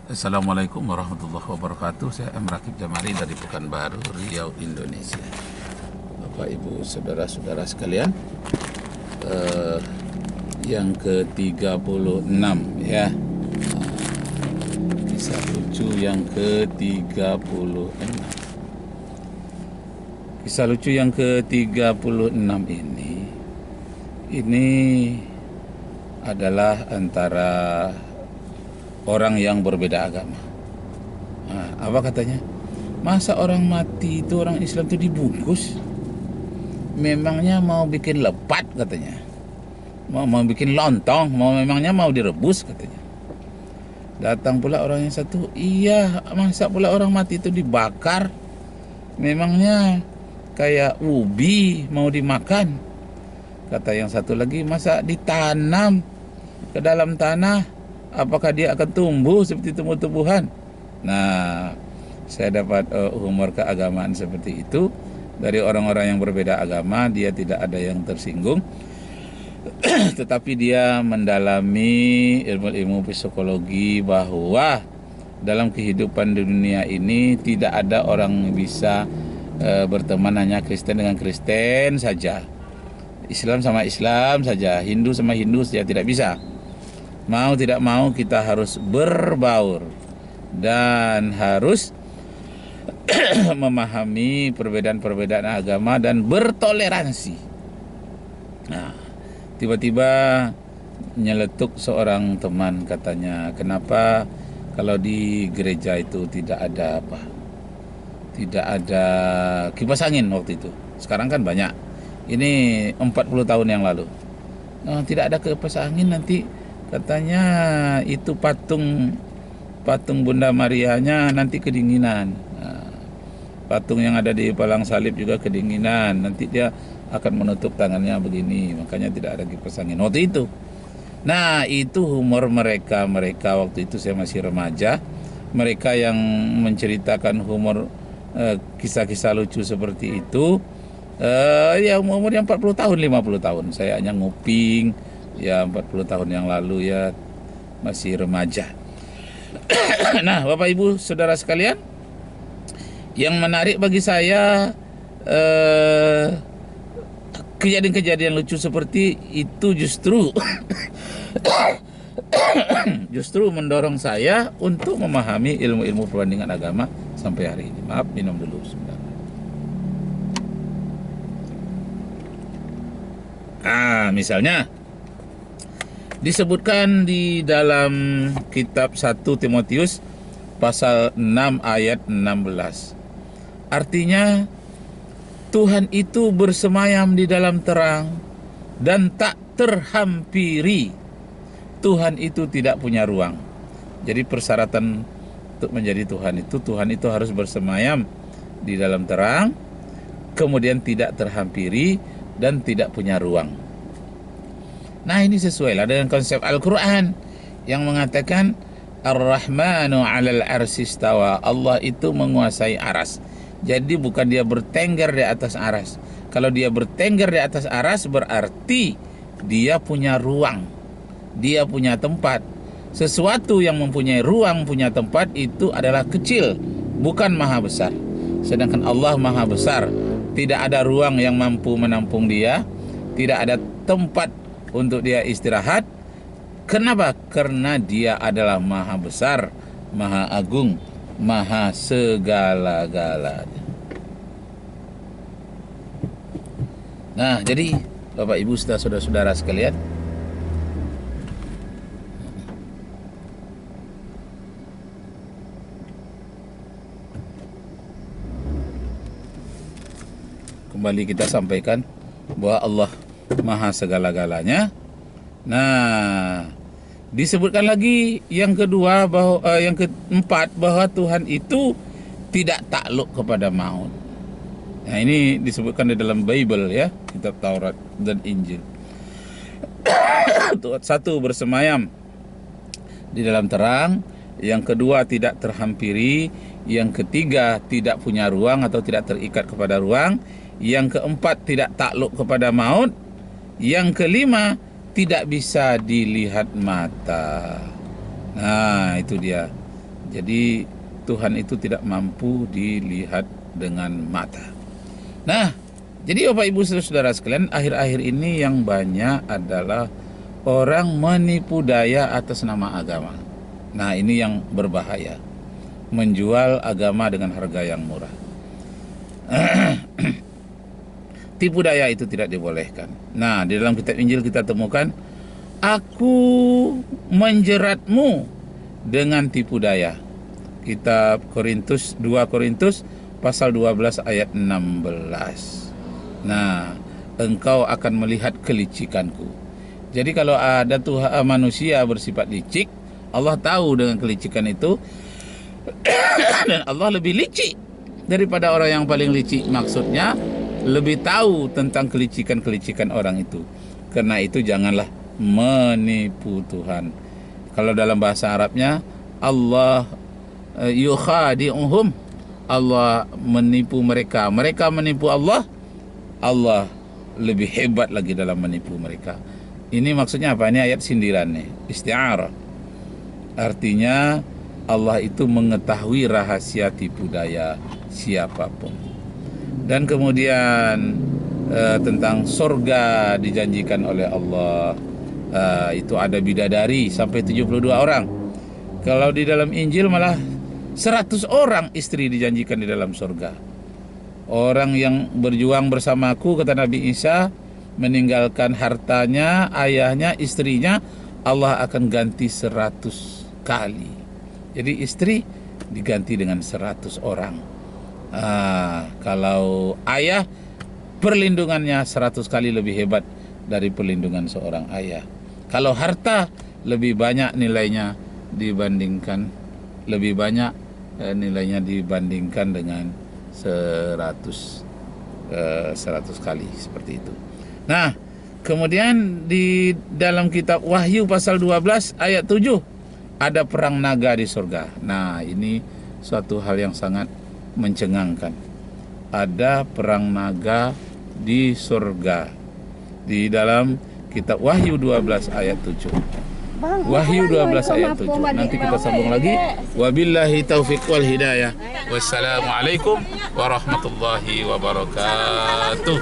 Assalamualaikum warahmatullahi wabarakatuh. Saya M. Rakib Jamari dari Pekanbaru, Riau, Indonesia. Bapak, Ibu, saudara-saudara sekalian, yang ke-36 ya. Kisah lucu yang ke-36. Kisah lucu yang ke-36 ini adalah antara orang yang berbeda agama. Nah, apa katanya? Masa orang mati itu, orang Islam itu dibungkus? Memangnya mau bikin lepat katanya. Mau bikin lontong, memangnya mau direbus katanya. Datang pula orang yang satu, iya, masa pula orang mati itu dibakar? Memangnya kayak ubi mau dimakan? Kata yang satu lagi, masa ditanam ke dalam tanah? Apakah dia akan tumbuh seperti tumbuh-tumbuhan? Nah, saya dapat humor keagamaan seperti itu dari orang-orang yang berbeda agama. Dia tidak ada yang tersinggung, tetapi dia mendalami ilmu-ilmu psikologi bahwa dalam kehidupan di dunia ini tidak ada orang bisa berteman hanya Kristen dengan Kristen saja, Islam sama Islam saja, Hindu sama Hindu saja, tidak bisa. Mau tidak mau kita harus berbaur dan harus memahami perbedaan-perbedaan agama dan bertoleransi. Nah, tiba-tiba nyeletuk seorang teman, katanya, kenapa kalau di gereja itu tidak ada apa? Tidak ada kipas angin waktu itu. Sekarang kan banyak. Ini 40 tahun yang lalu. Nah, tidak ada kipas angin, nanti katanya itu patung Bunda Marianya nanti kedinginan. Nah, patung yang ada di palang salib juga kedinginan. Nanti dia akan menutup tangannya begini. Makanya tidak ada kipas angin waktu itu. Nah, itu humor mereka waktu itu saya masih remaja. Mereka yang menceritakan humor kisah-kisah lucu seperti itu. Ya umurnya 40 tahun, 50 tahun. Saya hanya nguping. Ya 40 tahun yang lalu ya, masih remaja. Nah, Bapak Ibu Saudara sekalian, yang menarik bagi saya kejadian-kejadian lucu seperti itu justru justru mendorong saya untuk memahami ilmu-ilmu perbandingan agama sampai hari ini. Maaf, minum dulu sebentar. Misalnya disebutkan di dalam kitab 1 Timotius pasal 6 ayat 16. Artinya, Tuhan itu bersemayam di dalam terang dan tak terhampiri. Tuhan itu tidak punya ruang. Jadi persyaratan untuk menjadi Tuhan itu harus bersemayam di dalam terang, kemudian tidak terhampiri dan tidak punya ruang. Nah, ini sesuai lah dengan konsep Al-Quran yang mengatakan Ar-Rahmanu 'alal arsy istawa. Allah itu menguasai aras. Jadi bukan dia bertengger di atas aras. Kalau dia bertengger di atas aras berarti dia punya ruang, dia punya tempat. Sesuatu yang mempunyai ruang, punya tempat, itu adalah kecil, bukan maha besar. Sedangkan Allah maha besar, tidak ada ruang yang mampu menampung dia, tidak ada tempat untuk dia istirahat. Kenapa? Karena dia adalah maha besar, maha agung, maha segala-galanya. Nah, jadi Bapak Ibu saudara-saudara sekalian, kembali kita sampaikan bahwa Allah maha segala-galanya. Nah, disebutkan lagi yang kedua, bahwa yang keempat, bahwa Tuhan itu tidak takluk kepada maut. Nah, ini disebutkan di dalam Bible ya, kitab Taurat dan Injil. Satu, bersemayam di dalam terang. Yang kedua, tidak terhampiri. Yang ketiga, tidak punya ruang atau tidak terikat kepada ruang. Yang keempat, tidak takluk kepada maut. Yang kelima, tidak bisa dilihat mata. Nah, itu dia. Jadi Tuhan itu tidak mampu dilihat dengan mata. Nah, jadi Bapak Ibu Saudara sekalian, akhir-akhir ini yang banyak adalah orang menipu daya atas nama agama. Nah, ini yang berbahaya. Menjual agama dengan harga yang murah. Tipu daya itu tidak dibolehkan. Nah, di dalam kitab Injil kita temukan, aku menjeratmu dengan tipu daya. Kitab Korintus, 2 Korintus pasal 12 ayat 16. Nah, engkau akan melihat kelicikanku. Jadi kalau ada manusia bersifat licik, Allah tahu dengan kelicikan itu dan Allah lebih licik daripada orang yang paling licik. Maksudnya lebih tahu tentang kelicikan-kelicikan orang itu. Karena itu janganlah menipu Tuhan. Kalau dalam bahasa Arabnya, Allah yukhadi'uhum, Allah menipu mereka, mereka menipu Allah, Allah lebih hebat lagi dalam menipu mereka. Ini maksudnya apa? Ini ayat sindiran nih, isti'arah. Artinya Allah itu mengetahui rahasia tipu daya siapapun. Dan kemudian tentang surga dijanjikan oleh Allah, itu ada bidadari sampai 72 orang. Kalau di dalam Injil malah 100 orang istri dijanjikan di dalam surga. Orang yang berjuang bersamaku, kata Nabi Isa, meninggalkan hartanya, ayahnya, istrinya, Allah akan ganti 100 kali. Jadi istri diganti dengan 100 orang. Kalau ayah, perlindungannya 100 kali lebih hebat dari perlindungan seorang ayah. Kalau harta, lebih banyak nilainya dibandingkan, lebih banyak nilainya dibandingkan dengan 100 kali, seperti itu. Nah, kemudian di dalam kitab Wahyu pasal 12 ayat 7 ada perang naga di surga. Nah, ini suatu hal yang sangat mencengangkan. Ada perang naga di surga di dalam kitab Wahyu 12 ayat 7. Wahyu 12 ayat 7. Nanti kita sambung lagi. Wabillahi taufiq wal hidayah. Wassalamualaikum warahmatullahi wabarakatuh.